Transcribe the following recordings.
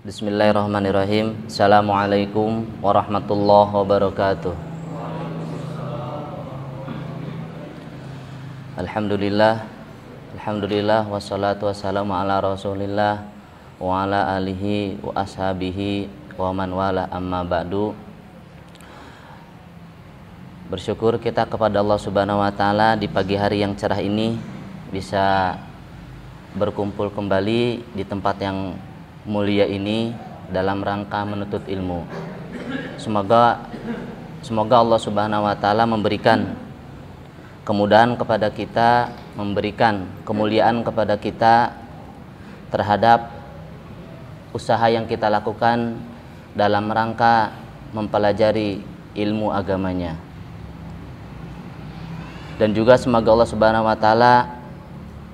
Bismillahirrahmanirrahim. Assalamualaikum warahmatullahi wabarakatuh. Alhamdulillah wassalatu wassalamu ala rasulillah wa ala alihi wa ashabihi wa man wala, amma ba'du. Bersyukur kita kepada Allah Subhanahu wa taala di pagi hari yang cerah ini bisa berkumpul kembali di tempat yang mulia ini dalam rangka menuntut ilmu. Semoga Allah Subhanahu wa taala memberikan kemudahan kepada kita, memberikan kemuliaan kepada kita terhadap usaha yang kita lakukan dalam rangka mempelajari ilmu agamanya. Dan juga semoga Allah Subhanahu wa taala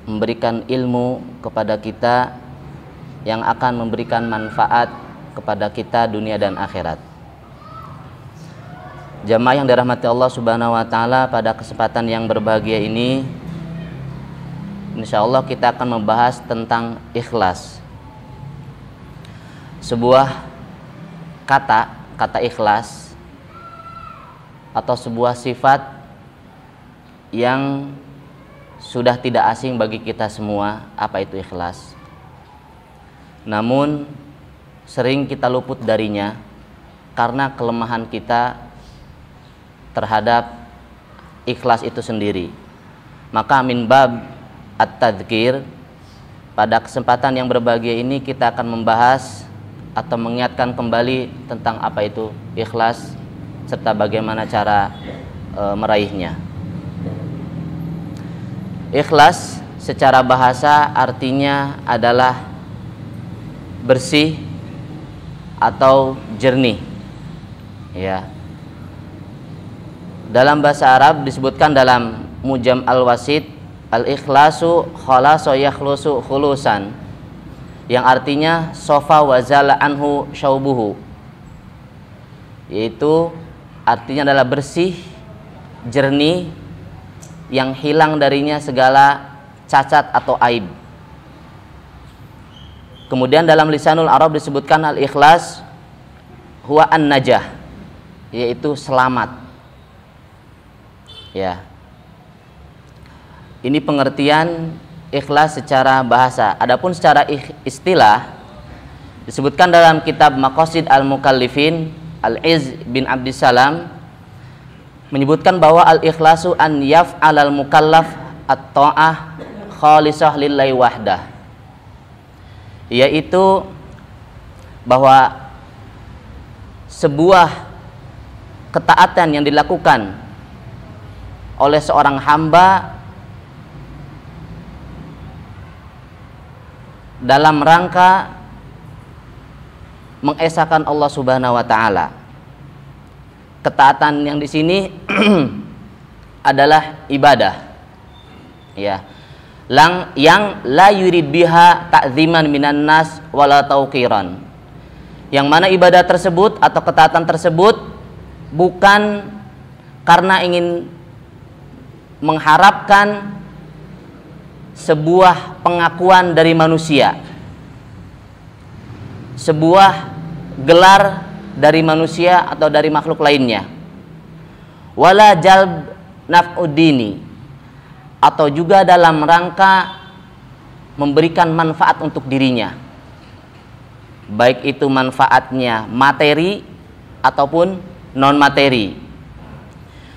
memberikan ilmu kepada kita yang akan memberikan manfaat kepada kita dunia dan akhirat. Jamaah yang dirahmati Allah Subhanahu wa taala, pada kesempatan yang berbahagia ini insyaallah kita akan membahas tentang ikhlas. Sebuah kata ikhlas atau sebuah sifat yang sudah tidak asing bagi kita semua. Apa itu ikhlas? Namun sering kita luput darinya karena kelemahan kita terhadap ikhlas itu sendiri. Maka min bab at-tadzkir, pada kesempatan yang berbahagia ini kita akan membahas atau mengingatkan kembali tentang apa itu ikhlas serta bagaimana cara meraihnya. Ikhlas secara bahasa artinya adalah bersih atau jernih, ya. Dalam bahasa Arab disebutkan dalam Mujam al-Wasit, al-ikhlasu khalasa yakhlusu khulusan, yang artinya sofa wazala anhu syaubuhu, yaitu artinya adalah bersih, jernih, yang hilang darinya segala cacat atau aib. Kemudian dalam lisanul Arab disebutkan al-ikhlas huwa an-najah, yaitu selamat. Ya. Ini pengertian ikhlas secara bahasa. Adapun secara istilah disebutkan dalam kitab Maqasid al-Mukallifin, Al-Izz bin Abdissalam menyebutkan bahwa al-ikhlasu an yaf'alal mukallaf at-ta'ah khalisah lillahi wahdah, yaitu bahwa sebuah ketaatan yang dilakukan oleh seorang hamba dalam rangka mengesahkan Allah Subhanahu wa taala. Ketaatan yang di sini adalah ibadah, ya, yang la yurid biha ta'ziman minan nas wala tauqiran, yang mana ibadah tersebut atau ketaatan tersebut bukan karena ingin mengharapkan sebuah pengakuan dari manusia, sebuah gelar dari manusia atau dari makhluk lainnya, wala jalb naf'uddini, atau juga dalam rangka memberikan manfaat untuk dirinya, baik itu manfaatnya materi ataupun non materi,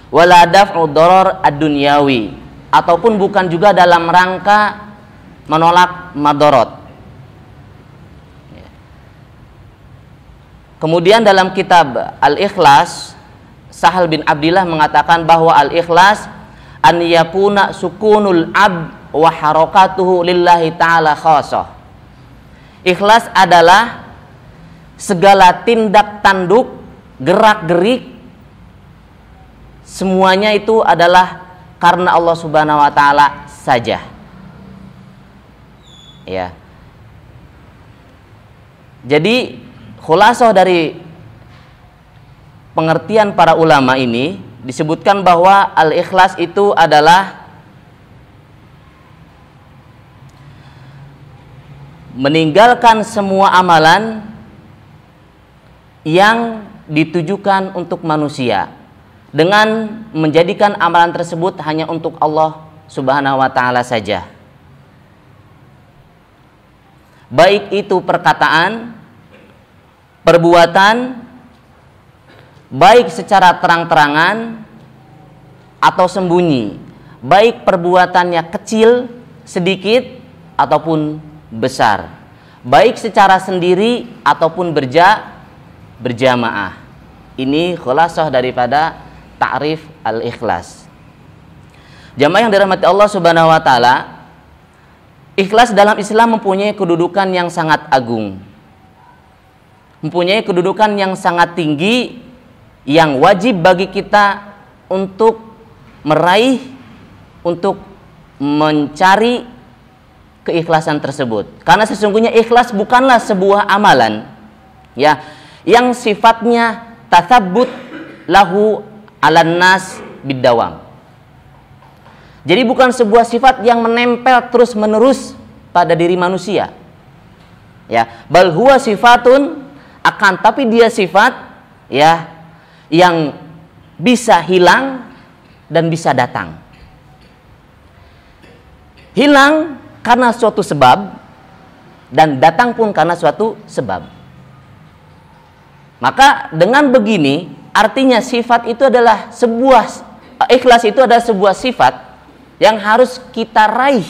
wala daf'u darar ad-dunyawi, ataupun bukan juga dalam rangka menolak madorot. Kemudian dalam kitab Al-Ikhlas, Sahal bin Abdillah mengatakan bahwa al-ikhlas an yakuna sukunul ab wa harakatuhu lillahi ta'ala khasah. Ikhlas adalah segala tindak tanduk, gerak-gerik, semuanya itu adalah karena Allah Subhanahu wa taala saja. Ya. Jadi khulasah dari pengertian para ulama ini disebutkan bahwa al-ikhlas itu adalah meninggalkan semua amalan yang ditujukan untuk manusia, dengan menjadikan amalan tersebut hanya untuk Allah Subhanahu wa ta'ala saja. Baik itu perkataan, perbuatan, baik secara terang-terangan atau sembunyi, baik perbuatannya kecil, sedikit ataupun besar, baik secara sendiri ataupun berjamaah. Ini khulasah daripada ta'rif al-ikhlas. Jamaah yang dirahmati Allah Subhanahu wa taala, ikhlas dalam Islam mempunyai kedudukan yang sangat agung. Mempunyai kedudukan yang sangat tinggi yang wajib bagi kita untuk meraih, untuk mencari keikhlasan tersebut. Karena sesungguhnya ikhlas bukanlah sebuah amalan ya yang sifatnya tatsabbut lahu 'alan nas biddawam. Jadi bukan sebuah sifat yang menempel terus-menerus pada diri manusia. Ya, bal huwa sifatun, akan tapi dia sifat ya yang bisa hilang dan bisa datang. Hilang karena suatu sebab dan datang pun karena suatu sebab. Maka dengan begini artinya sifat itu adalah ikhlas itu adalah sebuah sifat yang harus kita raih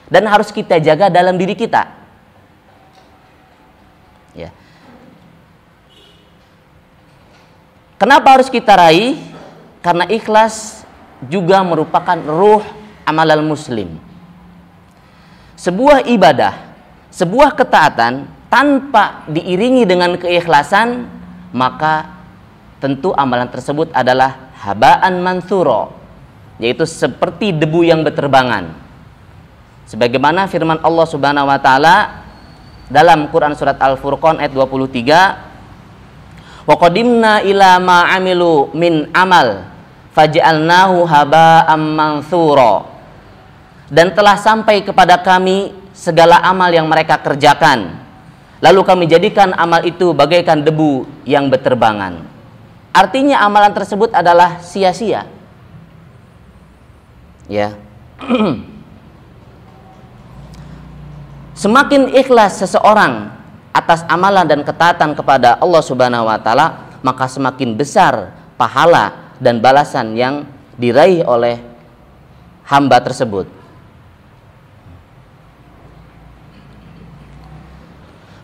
dan harus kita jaga dalam diri kita. Ya. Kenapa harus kita raih? Karena ikhlas juga merupakan ruh amalan muslim. Sebuah ibadah, sebuah ketaatan tanpa diiringi dengan keikhlasan, maka tentu amalan tersebut adalah habaan mansuro, yaitu seperti debu yang berterbangan. Sebagaimana firman Allah Subhanahu wa taala dalam Quran surat Al-Furqan ayat 23, wa qadimna ila ma amilu min amal faj'alnahu haba'am mansura. Dan telah sampai kepada kami segala amal yang mereka kerjakan, lalu kami jadikan amal itu bagaikan debu yang berterbangan. Artinya amalan tersebut adalah sia-sia. Ya. Semakin ikhlas seseorang atas amalan dan ketaatan kepada Allah Subhanahu wa taala, maka semakin besar pahala dan balasan yang diraih oleh hamba tersebut.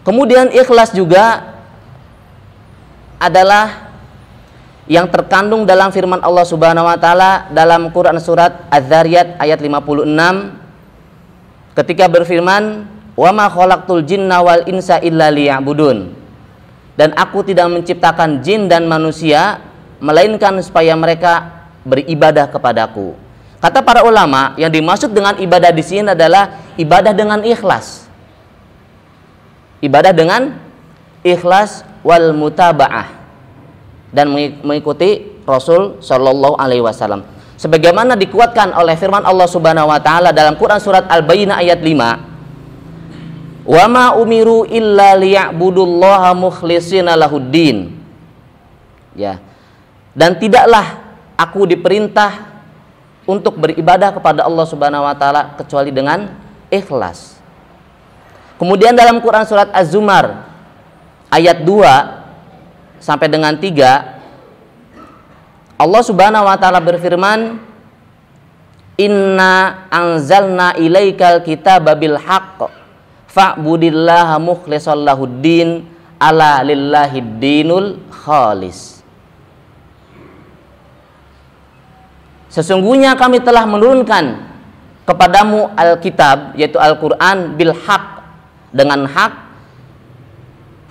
Kemudian ikhlas juga adalah yang terkandung dalam firman Allah Subhanahu wa taala dalam Quran surat Az-Zariyat ayat 56 ketika berfirman, "Wa ma khalaqtul jinna wal insa illa liya'budun." Dan aku tidak menciptakan jin dan manusia melainkan supaya mereka beribadah kepadaku. Kata para ulama, yang dimaksud dengan ibadah di sini adalah ibadah dengan ikhlas. Ibadah dengan ikhlas wal mutaba'ah dan mengikuti Rasul Shallallahu Alaihi Wasallam. Sebagaimana dikuatkan oleh firman Allah Subhanahu Wa Taala dalam Quran surat Al-Bayyinah ayat 5, wa ma umiru illa liya'budullaha mukhlishina lahuddin. Ya. Dan tidaklah aku diperintah untuk beribadah kepada Allah Subhanahu Wa Taala kecuali dengan ikhlas. Kemudian dalam Quran surat Az-Zumar ayat 2 sampai dengan 3, Allah Subhanahu wa taala berfirman, "Inna anzalna ilaikal kitaba bil haqq fa'budillaha mukhlishal lahuddin ala lillahid dinul khalis." Sesungguhnya kami telah menurunkan kepadamu Alkitab, yaitu Al-Quran, bil haq, dengan hak,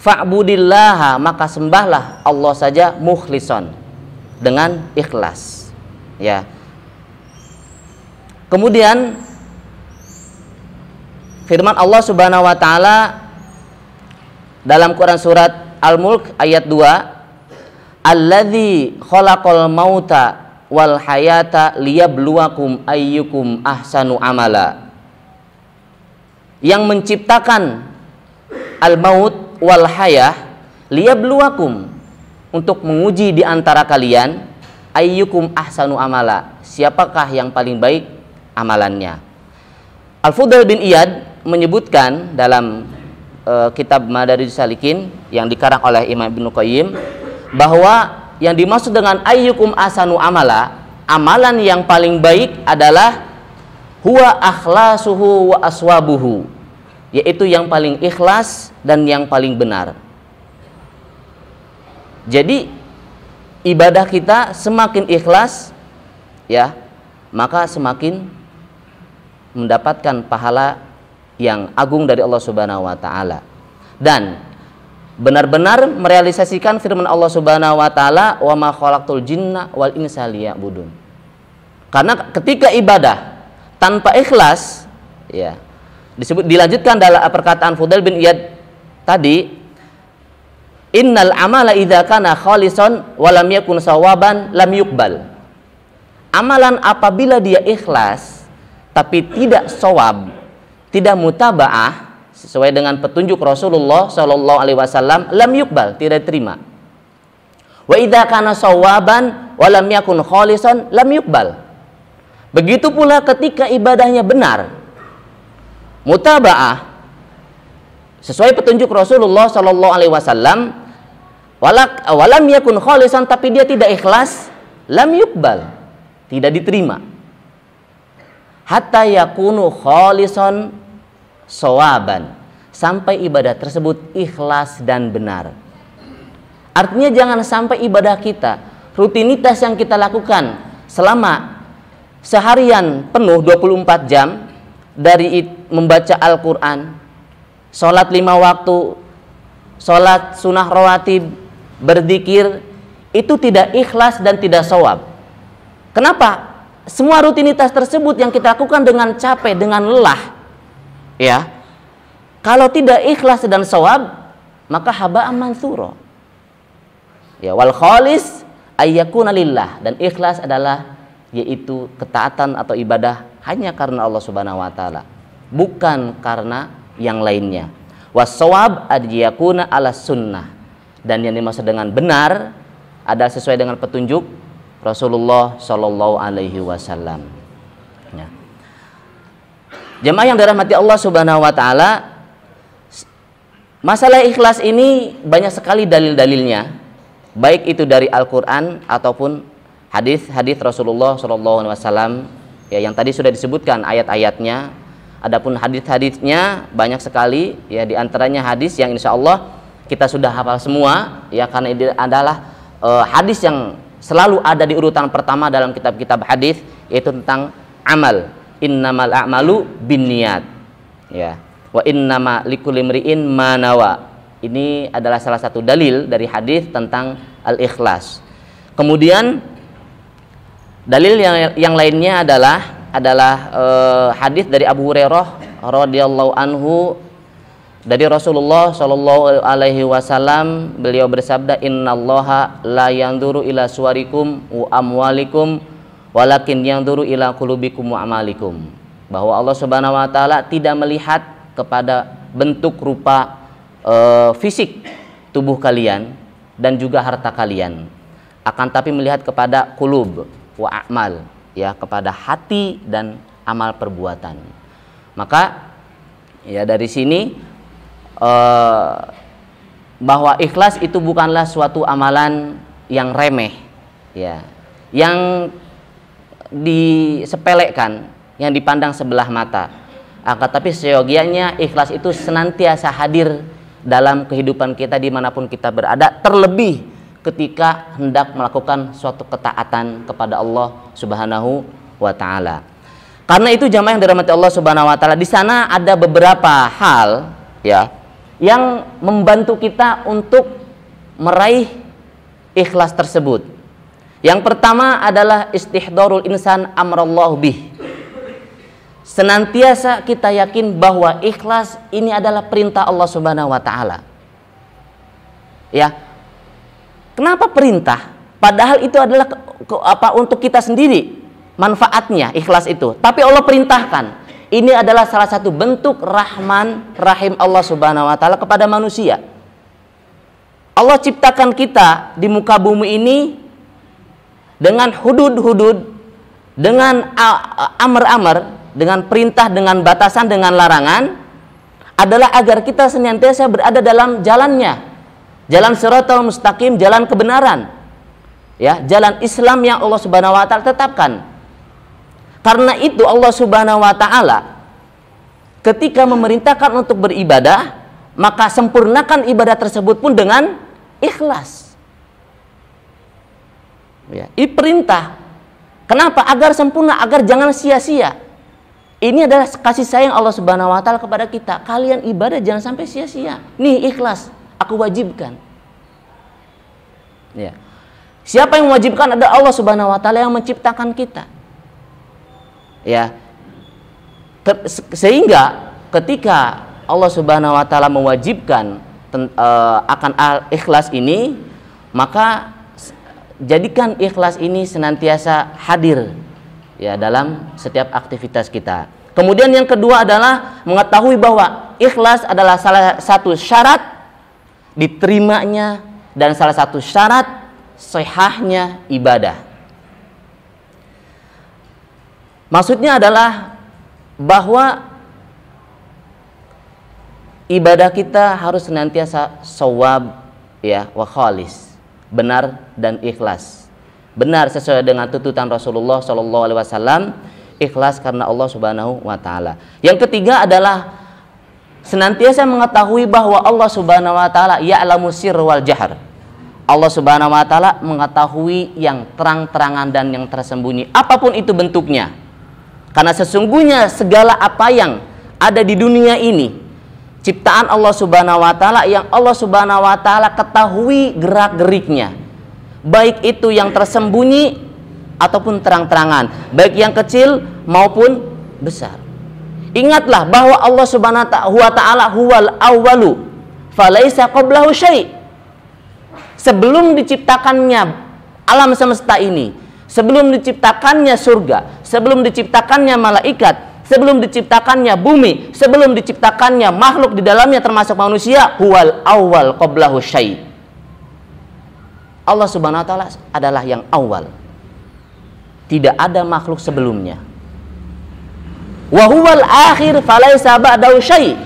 fa'budillaha, maka sembahlah Allah saja, mukhlison, dengan ikhlas. Ya. Kemudian firman Allah Subhanahu wa taala dalam Quran surat Al-Mulk ayat 2, "Alladzi khalaqal mauta wal hayata liyabluwakum ayyukum ahsanu amala." Yang menciptakan al-maut wal hayah liyabluwakum, untuk menguji di antara kalian, ayyukum ahsanu amala, siapakah yang paling baik amalannya. Al-Fudail bin Iyad menyebutkan dalam kitab Madarijus Salikin yang dikarang oleh Imam Ibnu Qayyim, bahwa yang dimaksud dengan ayyukum ahsanu amala, amalan yang paling baik adalah huwa akhlasuhu wa aswabuhu, yaitu yang paling ikhlas dan yang paling benar. Jadi ibadah kita semakin ikhlas, ya, maka semakin mendapatkan pahala yang agung dari Allah Subhanahu wa taala. Dan benar-benar merealisasikan firman Allah Subhanahu wa taala, wa ma khalaqtul jinna wal insa liya'budun. Karena ketika ibadah tanpa ikhlas, ya, dilanjutkan dalam perkataan Fudail bin Iyad tadi, innal amala idza kana khalisan wa lam yakun sawaban lam yuqbal. Amalan apabila dia ikhlas tapi tidak shawab, tidak mutabaah sesuai dengan petunjuk Rasulullah sallallahu alaihi wasallam, lam yuqbal, tidak diterima. Wa idza kana sawaban wa lam yakun khalisan lam yuqbal. Begitu pula ketika ibadahnya benar, mutabaah sesuai petunjuk Rasulullah sallallahu alaihi wasallam, walam yakun khalisan, tapi dia tidak ikhlas, lam yuqbal, tidak diterima. Hatta yakunu khalisan sawaban, sampai ibadah tersebut ikhlas dan benar. Artinya jangan sampai ibadah kita, rutinitas yang kita lakukan selama seharian penuh 24 jam, dari membaca Al-Quran, sholat 5 waktu, sholat sunnah rawatib, berzikir, itu tidak ikhlas dan tidak shawab. Kenapa? Semua rutinitas tersebut yang kita lakukan dengan capek, dengan lelah, ya, kalau tidak ikhlas dan shawab, maka haba'an mansura. Ya, wal khalis ayyakuna lillah, dan ikhlas adalah yaitu ketaatan atau ibadah hanya karena Allah Subhanahu wa taala, bukan karena yang lainnya. Was-shawab adyakuna ala sunnah, dan yang dimaksud dengan benar adalah sesuai dengan petunjuk Rasulullah Shallallahu alaihi wasallam. Ya. Jemaah yang dirahmati Allah Subhanahu wa taala, masalah ikhlas ini banyak sekali dalil-dalilnya, baik itu dari Al-Qur'an ataupun hadis-hadis Rasulullah Shallallahu alaihi wasallam, ya, yang tadi sudah disebutkan ayat-ayatnya. Adapun hadis-hadisnya banyak sekali, ya, di antaranya hadis yang insya Allah kita sudah hafal semua, ya, karena ini adalah hadis yang selalu ada di urutan pertama dalam kitab-kitab hadis, yaitu tentang amal. Innamal a'malu binniyat, ya, wa innama likulli imri'in ma nawa. Ini adalah salah satu dalil dari hadis tentang al-ikhlas. Kemudian dalil yang lainnya adalah hadis dari Abu Hurairah radhiyallahu anhu, dari Rasulullah Shallallahu alaihi wasallam, beliau bersabda, innallaha la yanzuru ila suwarikum wa amwalikum walakin yanzuru ila qulubikum wa amalikum. Bahwa Allah Subhanahu wa taala tidak melihat kepada bentuk rupa fisik tubuh kalian dan juga harta kalian, akan tapi melihat kepada qulub wa amal, ya, kepada hati dan amal perbuatan. Maka, ya, dari sini bahwa ikhlas itu bukanlah suatu amalan yang remeh, ya, yang disepelekan, yang dipandang sebelah mata. Akan tapi seyogianya ikhlas itu senantiasa hadir dalam kehidupan kita dimanapun kita berada, terlebih ketika hendak melakukan suatu ketaatan kepada Allah Subhanahu wa taala. Karena itu jamaah yang dirahmati Allah Subhanahu wa taala, di sana ada beberapa hal, ya, yang membantu kita untuk meraih ikhlas tersebut. Yang pertama adalah istihdarul insan amrallahu bih. Senantiasa kita yakin bahwa ikhlas ini adalah perintah Allah Subhanahu wa taala. Ya. Kenapa perintah? Padahal itu adalah untuk kita sendiri manfaatnya ikhlas itu. Tapi Allah perintahkan. Ini adalah salah satu bentuk rahman rahim Allah Subhanahu wa taala kepada manusia. Allah ciptakan kita di muka bumi ini dengan hudud-hudud, dengan amar-amar, dengan perintah, dengan batasan, dengan larangan, adalah agar kita senantiasa berada dalam jalannya, jalan siratal mustaqim, jalan kebenaran, ya, jalan Islam yang Allah Subhanahu wa taala tetapkan. Karena itu Allah Subhanahu wa taala ketika memerintahkan untuk beribadah, maka sempurnakan ibadah tersebut pun dengan ikhlas. Ya, ini perintah. Kenapa? Agar sempurna, agar jangan sia-sia. Ini adalah kasih sayang Allah Subhanahu wa taala kepada kita. Kalian ibadah jangan sampai sia-sia. Nih ikhlas, aku wajibkan. Ya. Siapa yang mewajibkan? Ada Allah Subhanahu wa taala yang menciptakan kita. Ya. Sehingga ketika Allah Subhanahu wa taala mewajibkan akan ikhlas ini, maka jadikan ikhlas ini senantiasa hadir, ya, dalam setiap aktivitas kita. Kemudian yang kedua adalah mengetahui bahwa ikhlas adalah salah satu syarat diterimanya dan salah satu syarat sahihnya ibadah. Maksudnya adalah bahwa ibadah kita harus senantiasa shawab, ya, wa khalis, benar dan ikhlas. Benar sesuai dengan tuntunan Rasulullah SAW, ikhlas karena Allah Subhanahu wa taala. Yang ketiga adalah senantiasa mengetahui bahwa Allah Subhanahu wa taala ya'lamu sirr wal jahr. Allah Subhanahu wa taala mengetahui yang terang-terangan dan yang tersembunyi, apapun itu bentuknya. Karena sesungguhnya segala apa yang ada di dunia ini ciptaan Allah Subhanahu wa taala yang Allah Subhanahu wa taala ketahui gerak-geriknya. Baik itu yang tersembunyi ataupun terang-terangan, baik yang kecil maupun besar. Ingatlah bahwa Allah Subhanahu wa taala huwal awwalu falaisa qablahu syai'. Sebelum diciptakannya alam semesta ini, sebelum diciptakannya surga, sebelum diciptakannya malaikat, sebelum diciptakannya bumi, sebelum diciptakannya makhluk di dalamnya termasuk manusia, huwal awwal qablahu syai'. Allah Subhanahu wa taala adalah yang awal. Tidak ada makhluk sebelumnya. Wa huwal akhir falaisa ba'dahu syai'.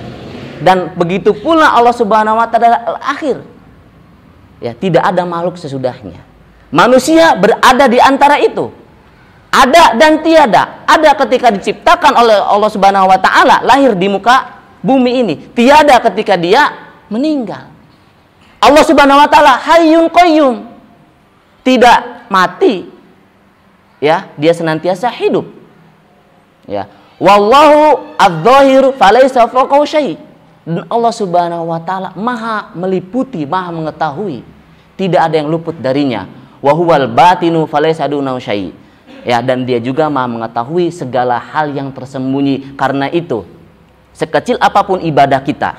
Dan begitu pula Allah Subhanahu wa taala adalah al-akhir. Ya, tidak ada makhluk sesudahnya. Manusia berada di antara itu. Ada dan tiada. Ada ketika diciptakan oleh Allah Subhanahu wa taala, lahir di muka bumi ini. Tiada ketika dia meninggal. Allah Subhanahu wa taala hayyun qayyum. Tidak mati. Ya, dia senantiasa hidup. Ya. Wallahu adz-dzahir falaisa fawqahu syai'. Dan Allah Subhanahu wa taala Maha meliputi, Maha mengetahui. Tidak ada yang luput darinya. Wa huwal batinu falaisa dunahu syai'. Ya, dan dia juga Maha mengetahui segala hal yang tersembunyi. Karena itu, sekecil apapun ibadah kita,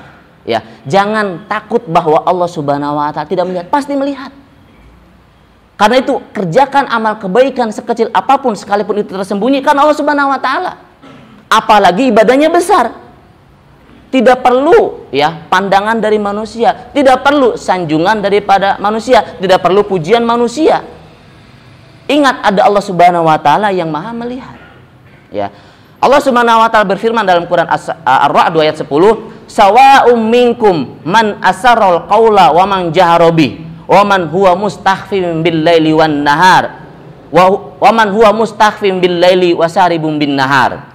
ya, jangan takut bahwa Allah Subhanahu wa taala tidak melihat, pasti melihat. Karena itu, kerjakan amal kebaikan sekecil apapun sekalipun itu tersembunyi karena Allah Subhanahu wa taala. Apalagi ibadahnya besar. Tidak perlu, ya, pandangan dari manusia, tidak perlu sanjungan daripada manusia, tidak perlu pujian manusia. Ingat, ada Allah Subhanahu wa taala yang Maha melihat. Ya. Allah Subhanahu wa taala berfirman dalam Quran Ar-Ra'd ayat 10, "Sawa'um minkum man asarral qaula wa man jahara bih, wa man huwa mustakhfim bil laili wan nahar, wa man huwa mustakhfim bil laili wa saribum bin nahar."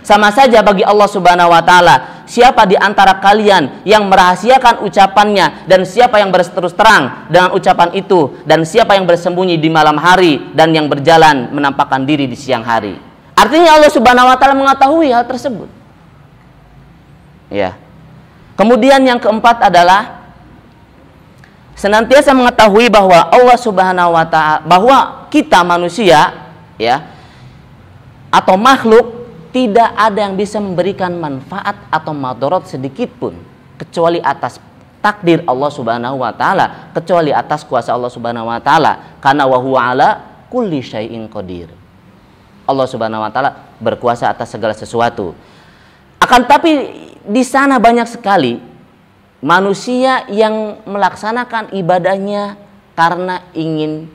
Sama saja bagi Allah Subhanahu wa taala, siapa di antara kalian yang merahasiakan ucapannya dan siapa yang berterus terang dengan ucapan itu, dan siapa yang bersembunyi di malam hari dan yang berjalan menampakkan diri di siang hari. Artinya Allah Subhanahu wa taala mengetahui hal tersebut. Ya. Kemudian yang keempat adalah senantiasa mengetahui bahwa Allah Subhanahu wa taala, bahwa kita manusia, ya, atau makhluk, tidak ada yang bisa memberikan manfaat atau madarat sedikit pun kecuali atas takdir Allah Subhanahu wa taala, kecuali atas kuasa Allah Subhanahu wa taala, karena wa huwa ala kulli syai'in qadir. Allah Subhanahu wa taala berkuasa atas segala sesuatu. Akan tapi di sana banyak sekali manusia yang melaksanakan ibadahnya karena ingin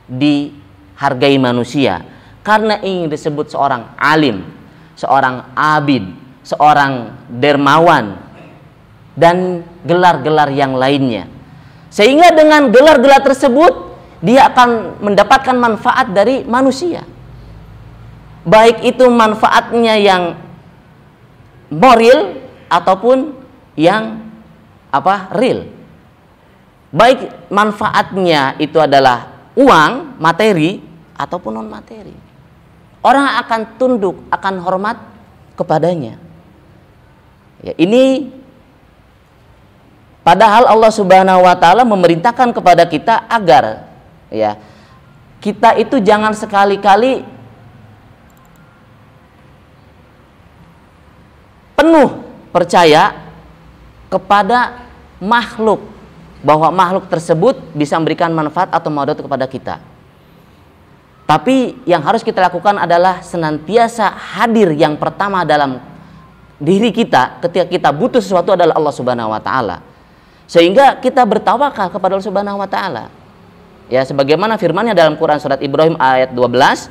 dihargai manusia, karena ingin disebut seorang alim, seorang abid, seorang dermawan, dan gelar-gelar yang lainnya. Sehingga dengan gelar-gelar tersebut dia akan mendapatkan manfaat dari manusia. Baik itu manfaatnya yang moral ataupun yang real. Baik manfaatnya itu adalah uang, materi, ataupun non materi. Orang akan tunduk, akan hormat kepadanya. Ya, ini padahal Allah Subhanahu wa taala memerintahkan kepada kita agar ya kita itu jangan sekali-kali penuh percaya kepada makhluk, bahwa makhluk tersebut bisa memberikan manfaat atau mudarat kepada kita. Tapi yang harus kita lakukan adalah senantiasa hadir yang pertama dalam diri kita ketika kita butuh sesuatu adalah Allah Subhanahu wa taala. Sehingga kita bertawakal kepada Allah Subhanahu wa taala. Ya, sebagaimana firman-Nya dalam Quran surat Ibrahim ayat 12,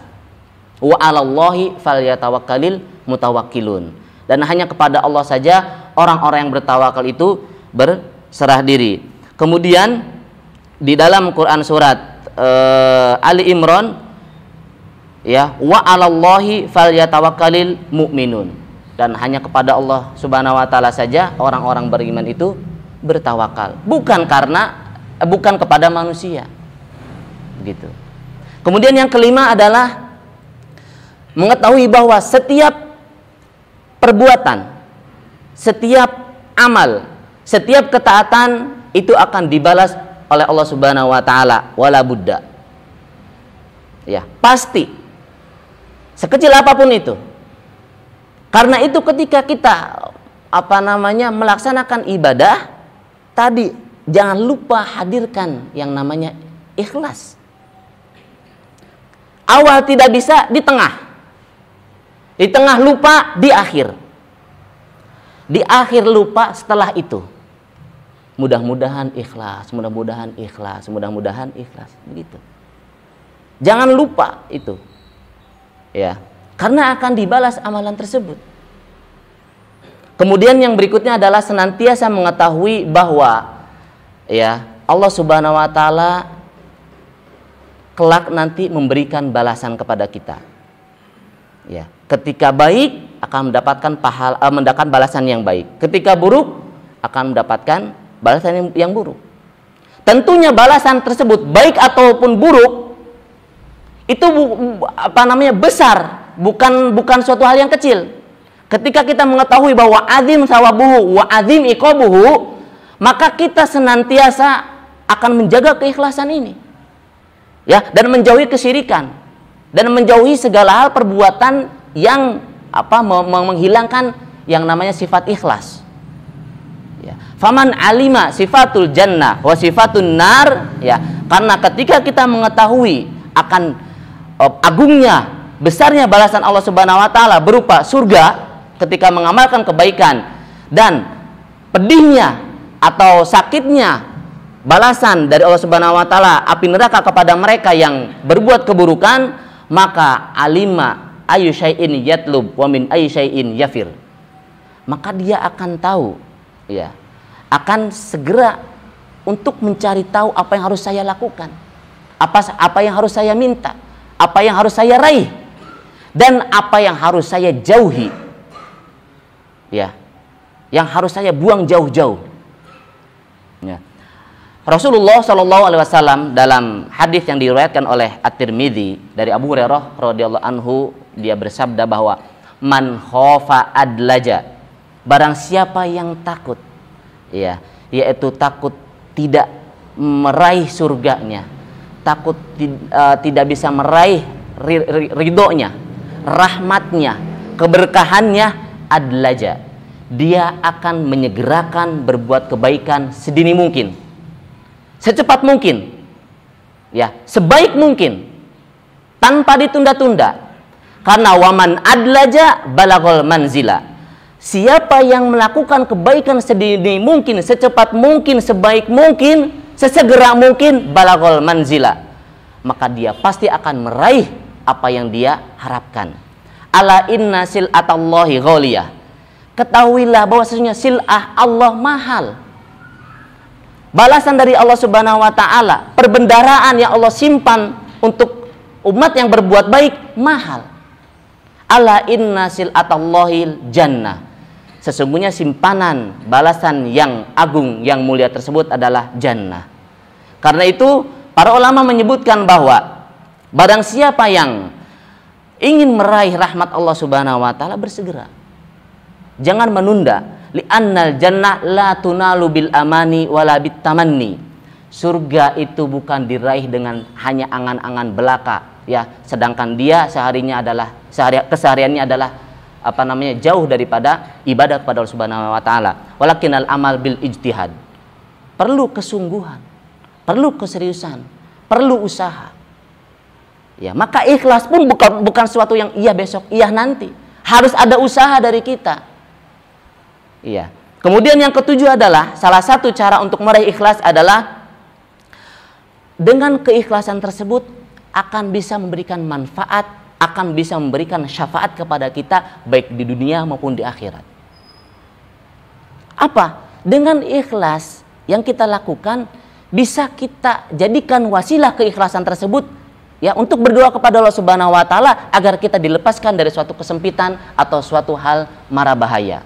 wa 'alallahi falyatawakkalul mutawakkilun. Dan hanya kepada Allah saja orang-orang yang bertawakal itu berserah diri. Kemudian di dalam Quran surat Ali Imran, ya, wa 'alallahi falyatawakkalul mu'minun. Dan hanya kepada Allah Subhanahu wa taala saja orang-orang beriman itu bertawakal, bukan kepada manusia. Begitu. Kemudian yang kelima adalah mengetahui bahwa setiap perbuatan, setiap amal, setiap ketaatan itu akan dibalas oleh Allah Subhanahu wa taala, wala budda. Ya, pasti. Sekecil apapun itu. Karena itu ketika kita melaksanakan ibadah tadi, jangan lupa hadirkan yang namanya ikhlas. Awal tidak bisa, di tengah lupa, di akhir. Di akhir lupa, setelah itu mudah-mudahan ikhlas, mudah-mudahan ikhlas, mudah-mudahan ikhlas, begitu. Jangan lupa itu. Ya, karena akan dibalas amalan tersebut. Kemudian yang berikutnya adalah senantiasa mengetahui bahwa ya Allah Subhanahu wa taala kelak nanti memberikan balasan kepada kita. Ya, ketika baik akan mendapatkan balasan yang baik. Ketika buruk akan mendapatkan balasan yang buruk. Tentunya balasan tersebut baik ataupun buruk itu besar, bukan suatu hal yang kecil. Ketika kita mengetahui bahwa azim sawabuhu wa azim iqabuhu, maka kita senantiasa akan menjaga keikhlasan ini. Ya, dan menjauhi kesyirikan dan menjauhi segala hal perbuatan yang menghilangkan yang namanya sifat ikhlas. Ya. Faman alima sifatul jannah wa sifatun nar, ya, karena ketika kita mengetahui akan agungnya, besarnya balasan Allah Subhanahu wa taala berupa surga ketika mengamalkan kebaikan, dan pedihnya atau sakitnya balasan dari Allah Subhanahu wa taala api neraka kepada mereka yang berbuat keburukan, maka alima ayu syai'in yatlub wa min ayu syai'in yafir. Maka dia akan tahu, ya, akan segera untuk mencari tahu apa yang harus saya lakukan, apa yang harus saya minta, apa yang harus saya raih, dan apa yang harus saya jauhi, ya, yang harus saya buang jauh-jauh. Ya. Rasulullah Shallallahu Alaihi Wasallam dalam hadis yang diriwayatkan oleh At-Tirmidzi dari Abu Hurairah radhiyallahu anhu, dia bersabda bahwa man khofa adlaja, barang siapa yang takut, ya, yaitu takut tidak meraih surganya, takut tidak bisa meraih ridhonya, rahmatnya, keberkahannya, adlaja, dia akan menyegerakan berbuat kebaikan sedini mungkin, secepat mungkin, ya, sebaik mungkin, tanpa ditunda-tunda. Karena waman adlaja balagol manzila, siapa yang melakukan kebaikan sedini mungkin, secepat mungkin, sebaik mungkin, sesegera mungkin, balagol manzila, maka dia pasti akan meraih apa yang dia harapkan. Ala inna sil'atallahi ghaliyah. Ketahuilah bahwa sesungguhnya sil'ah Allah mahal. Balasan dari Allah Subhanahu wa taala, perbendaraan yang Allah simpan untuk umat yang berbuat baik mahal. Ala inna sil'atallahi jannah. Sesungguhnya simpanan balasan yang agung, yang mulia tersebut adalah jannah. Karena itu para ulama menyebutkan bahwa barang siapa yang ingin meraih rahmat Allah Subhanahu wa taala, bersegera. Jangan menunda. Li'annal jannah la tunalu bil amani wala bit tamanni. Surga itu bukan diraih dengan hanya angan-angan belaka, ya. Sedangkan dia kesehariannya adalah jauh daripada ibadah kepada Allah Subhanahu wa taala. Walakinal amal bil ijtihad. Perlu kesungguhan, perlu keseriusan, perlu usaha. Ya, maka ikhlas pun bukan sesuatu yang iya besok, iya nanti. Harus ada usaha dari kita. Iya. Kemudian yang ketujuh adalah salah satu cara untuk meraih ikhlas adalah dengan keikhlasan tersebut akan bisa memberikan manfaat, akan bisa memberikan syafaat kepada kita baik di dunia maupun di akhirat. Apa? Dengan ikhlas yang kita lakukan bisa kita jadikan wasilah keikhlasan tersebut, ya, untuk berdoa kepada Allah Subhanahu wa taala agar kita dilepaskan dari suatu kesempitan atau suatu hal mara bahaya.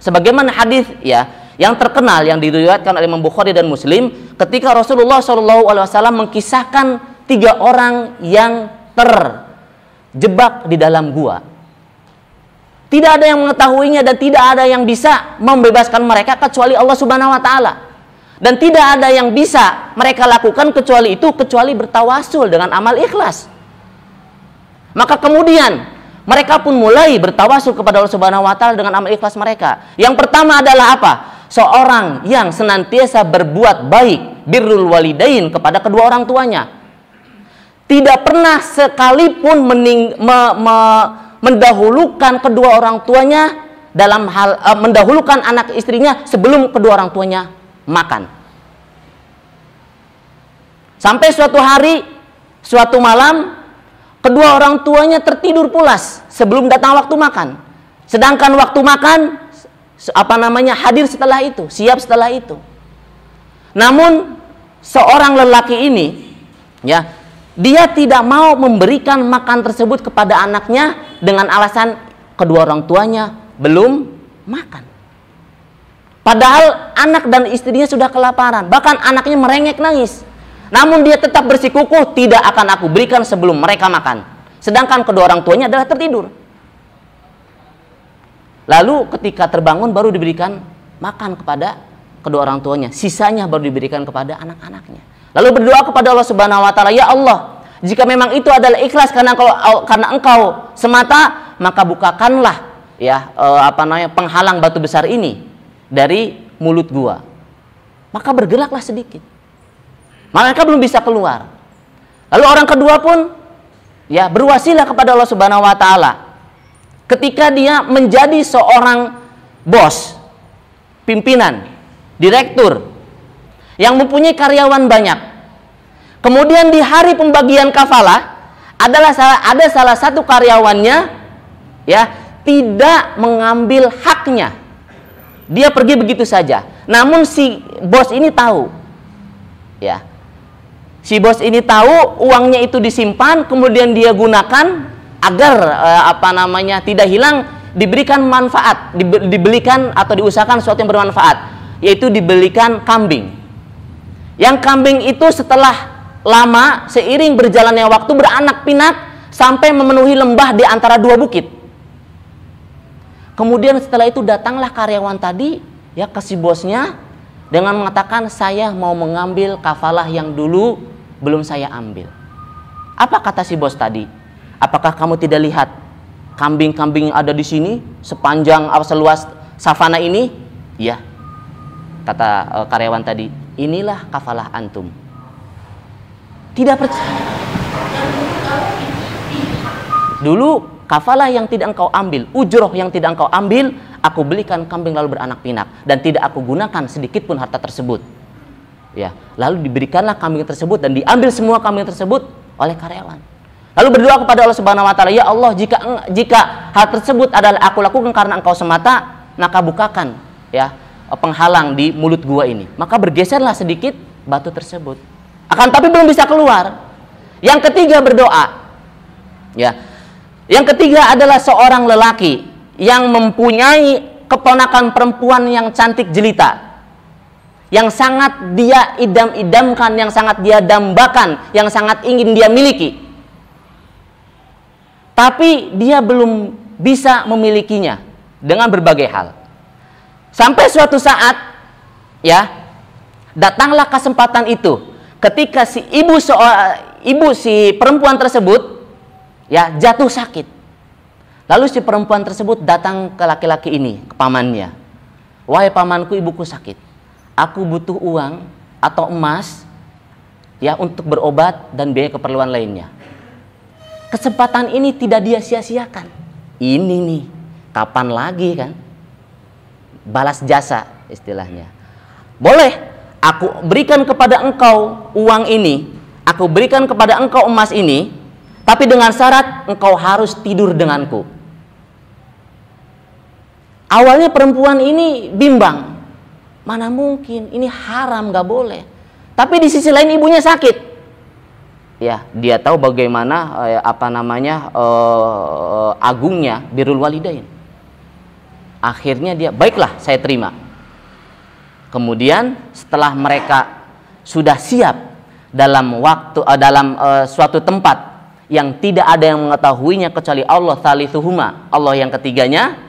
Sebagaimana hadis, ya, yang terkenal yang diriwayatkan oleh Imam Bukhari dan Muslim ketika Rasulullah SAW mengkisahkan 3 orang yang terjebak di dalam gua. Tidak ada yang mengetahuinya dan tidak ada yang bisa membebaskan mereka kecuali Allah Subhanahu wa taala. Dan tidak ada yang bisa mereka lakukan kecuali bertawasul dengan amal ikhlas. Maka kemudian mereka pun mulai bertawasul kepada Allah Subhanahu wa taala dengan amal ikhlas mereka. Yang pertama adalah apa? Seorang yang senantiasa berbuat baik, birrul walidain, kepada kedua orang tuanya. Tidak pernah sekalipun mendahulukan kedua orang tuanya dalam hal mendahulukan anak istrinya sebelum kedua orang tuanya makan. Sampai suatu hari, suatu malam, kedua orang tuanya tertidur pulas sebelum datang waktu makan. Sedangkan waktu makan hadir setelah itu, siap setelah itu. Namun seorang lelaki ini, ya, dia tidak mau memberikan makan tersebut kepada anaknya dengan alasan kedua orang tuanya belum makan. Padahal anak dan istrinya sudah kelaparan, bahkan anaknya merengek nangis. Namun dia tetap bersikukuh, tidak akan aku berikan sebelum mereka makan. Sedangkan kedua orang tuanya adalah tertidur. Lalu ketika terbangun baru diberikan makan kepada kedua orang tuanya. Sisanya baru diberikan kepada anak-anaknya. Lalu berdoa kepada Allah Subhanahu wa taala, ya Allah, jika memang itu adalah ikhlas karena Engkau semata, maka bukakanlah, ya, penghalang batu besar ini dari mulut gua. Maka bergeraklah sedikit. Mereka belum bisa keluar. Lalu orang kedua pun, ya, berwasilah kepada Allah Subhanahu wa taala. Ketika dia menjadi seorang bos, pimpinan, direktur yang mempunyai karyawan banyak. Kemudian di hari pembagian kafalah ada salah satu karyawannya, ya, tidak mengambil haknya. Dia pergi begitu saja. Namun si bos ini tahu. Ya. Si bos ini tahu uangnya itu disimpan, kemudian dia gunakan agar tidak hilang, diberikan manfaat, dibelikan atau diusahakan sesuatu yang bermanfaat, yaitu dibelikan kambing. Yang kambing itu setelah lama, seiring berjalannya waktu, beranak pinak sampai memenuhi lembah di antara 2 bukit. Kemudian setelah itu datanglah karyawan tadi, ya, ke si bosnya dengan mengatakan, saya mau mengambil kafalah yang dulu belum saya ambil. Apa kata si bos tadi? Apakah kamu tidak lihat kambing-kambing yang ada di sini sepanjang seluas savana ini? Ya, kata karyawan tadi, inilah kafalah antum. Tidak percaya. Dulu kafalah yang tidak engkau ambil, ujroh yang tidak engkau ambil aku belikan kambing lalu beranak pinak dan tidak aku gunakan sedikit pun harta tersebut. Ya, lalu diberikanlah kambing tersebut dan diambil semua kambing tersebut oleh karyawan. Lalu berdoa kepada Allah Subhanahu wa taala, "Ya Allah, jika hal tersebut adalah aku lakukan karena Engkau semata, maka bukakan ya penghalang di mulut gua ini." Maka bergeserlah sedikit batu tersebut. Akan tapi belum bisa keluar. Yang ketiga berdoa. Ya. Yang ketiga adalah seorang lelaki yang mempunyai keponakan perempuan yang cantik jelita, yang sangat dia idam-idamkan, yang sangat dia dambakan, yang sangat ingin dia miliki. Tapi dia belum bisa memilikinya dengan berbagai hal. Sampai suatu saat, ya, datanglah kesempatan itu ketika si ibu si perempuan tersebut, ya, jatuh sakit. Lalu si perempuan tersebut datang ke laki-laki ini, ke pamannya. "Wahai pamanku, ibuku sakit. Aku butuh uang atau emas, ya, untuk berobat dan biaya keperluan lainnya." Kesempatan ini tidak dia sia-siakan. Ini nih, kapan lagi kan? Balas jasa istilahnya. "Boleh, aku berikan kepada engkau uang ini, aku berikan kepada engkau emas ini, tapi dengan syarat engkau harus tidur denganku." Awalnya perempuan ini bimbang. Mana mungkin, ini haram, gak boleh. Tapi di sisi lain ibunya sakit. Ya, dia tahu bagaimana agungnya birrul walidain. Akhirnya dia, "Baiklah, saya terima." Kemudian setelah mereka sudah siap dalam suatu tempat yang tidak ada yang mengetahuinya kecuali Allah thalithuhuma, Allah yang ketiganya,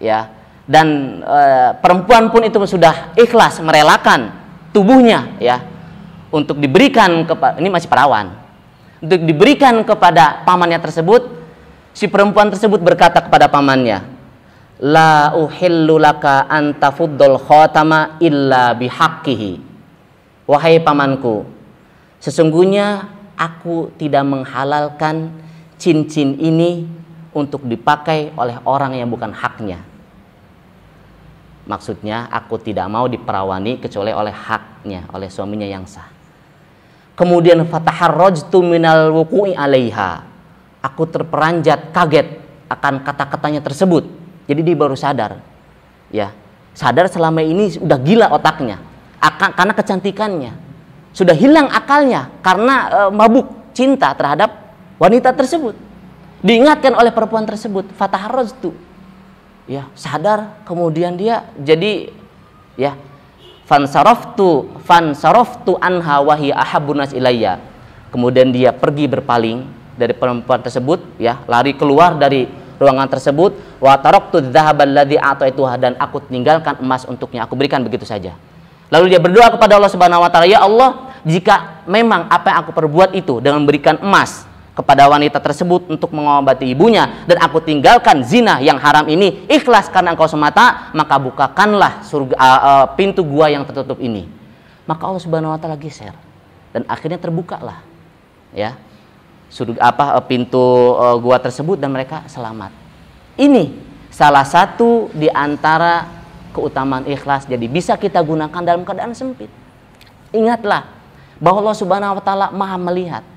ya, dan perempuan pun itu sudah ikhlas merelakan tubuhnya, ya, untuk diberikan kepada, ini masih perawan, untuk diberikan kepada pamannya tersebut. Si perempuan tersebut berkata kepada pamannya, "La uhillu laka an tafuddal khatama illa bihaqqihi." Wahai pamanku, sesungguhnya aku tidak menghalalkan cincin ini untuk dipakai oleh orang yang bukan haknya. Maksudnya aku tidak mau diperawani kecuali oleh haknya, oleh suaminya yang sah. Kemudian fataharrajtu minal wuqu'i 'alaiha. Aku terperanjat, kaget akan kata-katanya tersebut. Jadi dia baru sadar. Ya, sadar selama ini udah gila otaknya karena kecantikannya. Sudah hilang akalnya karena mabuk cinta terhadap wanita tersebut. Diingatkan oleh perempuan tersebut, fataharrajtu. Ya, sadar, kemudian dia jadi, ya, fansaraftu anha wa hiya ahabbun nas ilayya. Kemudian dia pergi berpaling dari perempuan tersebut, ya, lari keluar dari ruangan tersebut. Wa taraktu dzahaba alladzi a'taituha, dan aku tinggalkan emas untuknya, aku berikan begitu saja. Lalu dia berdoa kepada Allah Subhanahu wa taala, "Ya Allah, jika memang apa yang aku perbuat itu dengan memberikan emas kepada wanita tersebut untuk mengobati ibunya, dan aku tinggalkan zina yang haram ini ikhlas karena Engkau semata, maka bukakanlah pintu gua yang tertutup ini." Maka Allah Subhanahu wa taala geser dan akhirnya terbukalah, ya, pintu gua tersebut dan mereka selamat. Ini salah satu di antara keutamaan ikhlas. Jadi bisa kita gunakan dalam keadaan sempit. Ingatlah bahwa Allah Subhanahu wa taala Maha melihat.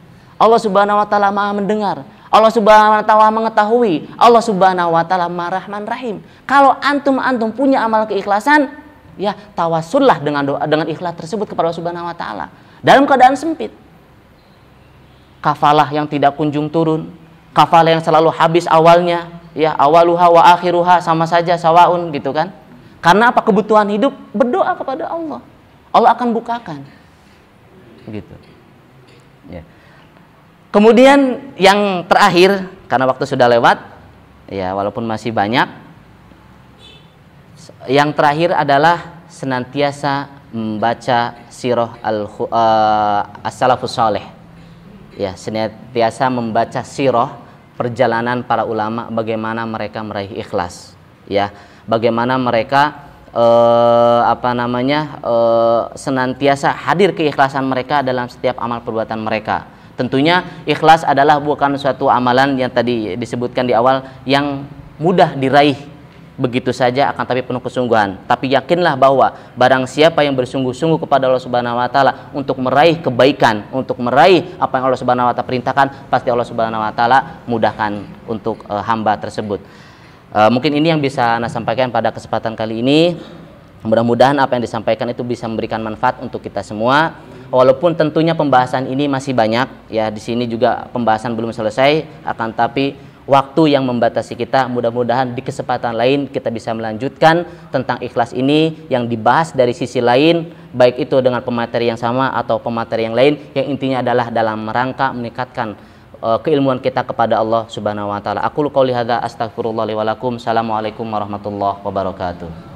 Allah Subhanahu wa taala Maha mendengar. Allah Subhanahu wa taala mengetahui. Allah Subhanahu wa taala Maha Rahman Rahim. Kalau antum punya amal keikhlasan, ya, tawassullah dengan doa, dengan ikhlas tersebut kepada Allah Subhanahu wa taala dalam keadaan sempit. Kafalah yang tidak kunjung turun, kafalah yang selalu habis awalnya, ya, awaluha wa akhiruha sama saja sawaun, gitu kan? Karena apa? Kebutuhan hidup, berdoa kepada Allah. Allah akan bukakan. Gitu. Ya. Kemudian yang terakhir, karena waktu sudah lewat, ya, walaupun masih banyak, yang terakhir adalah senantiasa membaca sirah as-salafus saleh. Ya, senantiasa membaca sirah perjalanan para ulama, bagaimana mereka meraih ikhlas, ya, bagaimana mereka senantiasa hadir keikhlasan mereka dalam setiap amal perbuatan mereka. Tentunya ikhlas adalah bukan suatu amalan yang tadi disebutkan di awal yang mudah diraih, begitu saja, akan tapi penuh kesungguhan. Tapi yakinlah bahwa barang siapa yang bersungguh-sungguh kepada Allah Subhanahu wa taala untuk meraih kebaikan, untuk meraih apa yang Allah Subhanahu wa taala perintahkan, pasti Allah Subhanahu wa taala mudahkan untuk hamba tersebut. Mungkin ini yang bisa Ana sampaikan pada kesempatan kali ini. Mudah-mudahan apa yang disampaikan itu bisa memberikan manfaat untuk kita semua. Walaupun tentunya pembahasan ini masih banyak, ya di sini juga pembahasan belum selesai, akan tapi waktu yang membatasi kita. Mudah-mudahan di kesempatan lain kita bisa melanjutkan tentang ikhlas ini yang dibahas dari sisi lain, baik itu dengan pemateri yang sama atau pemateri yang lain, yang intinya adalah dalam rangka meningkatkan keilmuan kita kepada Allah Subhanahu wa taala. Aku qouli hadza astaghfirullah li wa lakum. Assalamualaikum warahmatullahi wabarakatuh.